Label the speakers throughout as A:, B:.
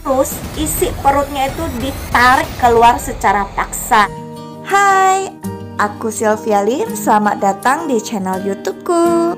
A: Terus isi perutnya itu ditarik keluar secara paksa. Hai, aku Sylvia Lin, selamat datang di channel YouTubeku.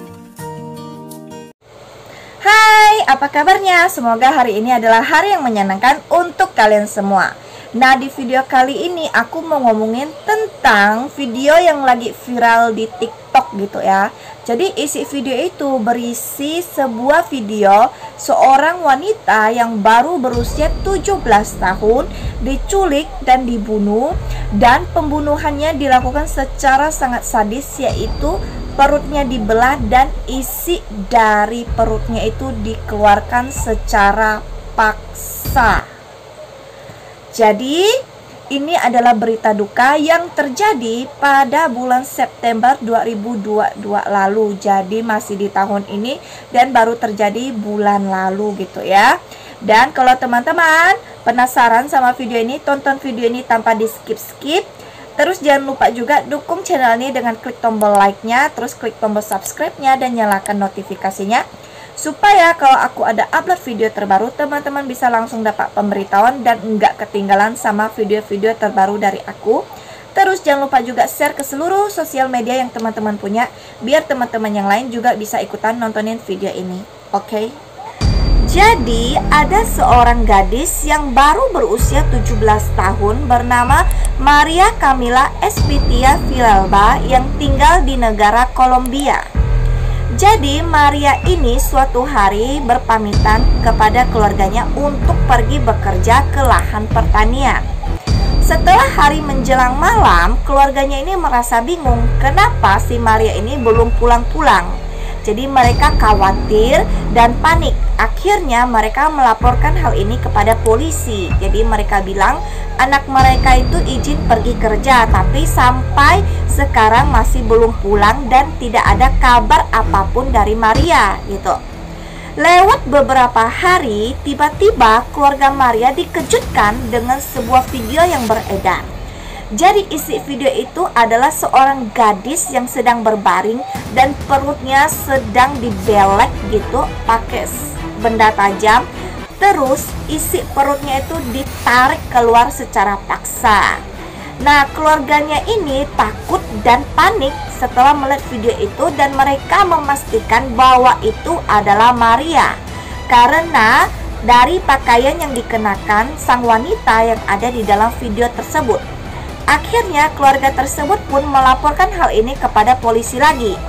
A: Hai, apa kabarnya? Semoga hari ini adalah hari yang menyenangkan untuk kalian semua. Nah, di video kali ini aku mau ngomongin tentang video yang lagi viral di TikTok gitu ya. Jadi isi video itu berisi sebuah video seorang wanita yang baru berusia 17 tahun diculik dan dibunuh, dan pembunuhannya dilakukan secara sangat sadis, yaitu perutnya dibelah dan isi dari perutnya itu dikeluarkan secara paksa. Jadi ini adalah berita duka yang terjadi pada bulan September 2022 lalu. Jadi masih di tahun ini dan baru terjadi bulan lalu gitu ya. Dan kalau teman-teman penasaran sama video ini, tonton video ini tanpa di skip-skip. Terus jangan lupa juga dukung channel ini dengan klik tombol like-nya, terus klik tombol subscribe-nya dan nyalakan notifikasinya, supaya kalau aku ada upload video terbaru, teman-teman bisa langsung dapat pemberitahuan dan enggak ketinggalan sama video-video terbaru dari aku. Terus jangan lupa juga share ke seluruh sosial media yang teman-teman punya, biar teman-teman yang lain juga bisa ikutan nontonin video ini. Oke? Jadi ada seorang gadis yang baru berusia 17 tahun bernama Maria Camila Espitia Villalba yang tinggal di negara Kolombia. Jadi Maria ini suatu hari berpamitan kepada keluarganya untuk pergi bekerja ke lahan pertanian. Setelah hari menjelang malam, keluarganya ini merasa bingung kenapa si Maria ini belum pulang-pulang. Jadi mereka khawatir dan panik. Akhirnya mereka melaporkan hal ini kepada polisi. Jadi mereka bilang anak mereka itu izin pergi kerja, tapi sampai sekarang masih belum pulang dan tidak ada kabar apapun dari Maria gitu. Lewat beberapa hari, tiba-tiba keluarga Maria dikejutkan dengan sebuah video yang beredar. Jadi isi video itu adalah seorang gadis yang sedang berbaring dan perutnya sedang dibelek gitu pakai benda tajam. Terus isi perutnya itu ditarik keluar secara paksa. Nah, keluarganya ini takut dan panik setelah melihat video itu, dan mereka memastikan bahwa itu adalah Maria karena dari pakaian yang dikenakan sang wanita yang ada di dalam video tersebut. Akhirnya keluarga tersebut pun melaporkan hal ini kepada polisi lagi.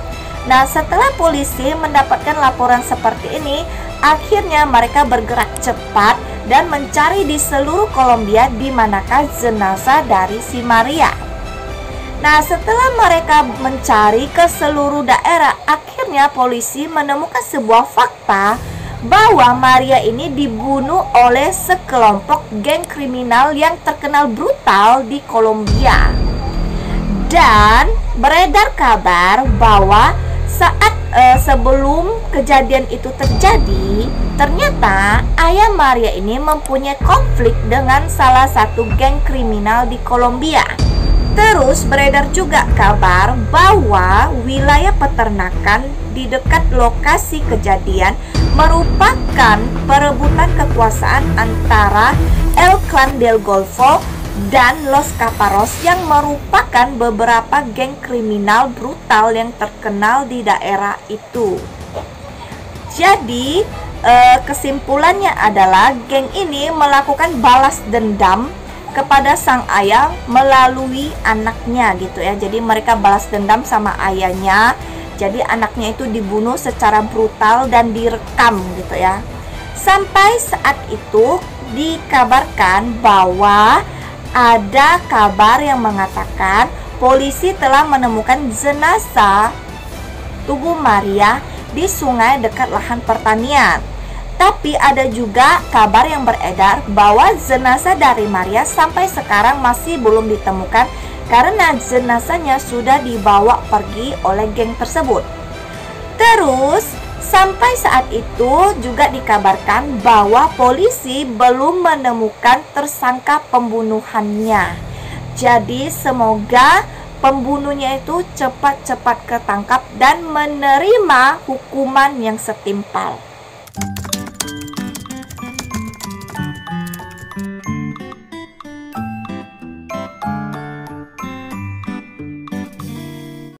A: Nah, setelah polisi mendapatkan laporan seperti ini, akhirnya mereka bergerak cepat dan mencari di seluruh Kolombia di manakah jenazah dari si Maria. Nah, setelah mereka mencari ke seluruh daerah, akhirnya polisi menemukan sebuah fakta bahwa Maria ini dibunuh oleh sekelompok geng kriminal yang terkenal brutal di Kolombia. Dan beredar kabar bahwa saat sebelum kejadian itu terjadi, ternyata ayah Maria ini mempunyai konflik dengan salah satu geng kriminal di Kolombia. Terus beredar juga kabar bahwa wilayah peternakan di dekat lokasi kejadian merupakan perebutan kekuasaan antara El Clan del Golfo dan Los Caparros yang merupakan beberapa geng kriminal brutal yang terkenal di daerah itu. Jadi kesimpulannya adalah geng ini melakukan balas dendam kepada sang ayah melalui anaknya gitu ya. Jadi mereka balas dendam sama ayahnya. Jadi anaknya itu dibunuh secara brutal dan direkam gitu ya. Sampai saat itu dikabarkan bahwa ada kabar yang mengatakan polisi telah menemukan jenazah tubuh Maria di sungai dekat lahan pertanian. Tapi ada juga kabar yang beredar bahwa jenazah dari Maria sampai sekarang masih belum ditemukan karena jenazahnya sudah dibawa pergi oleh geng tersebut. Terus sampai saat itu juga dikabarkan bahwa polisi belum menemukan tersangka pembunuhannya. Jadi semoga pembunuhnya itu cepat-cepat ketangkap dan menerima hukuman yang setimpal.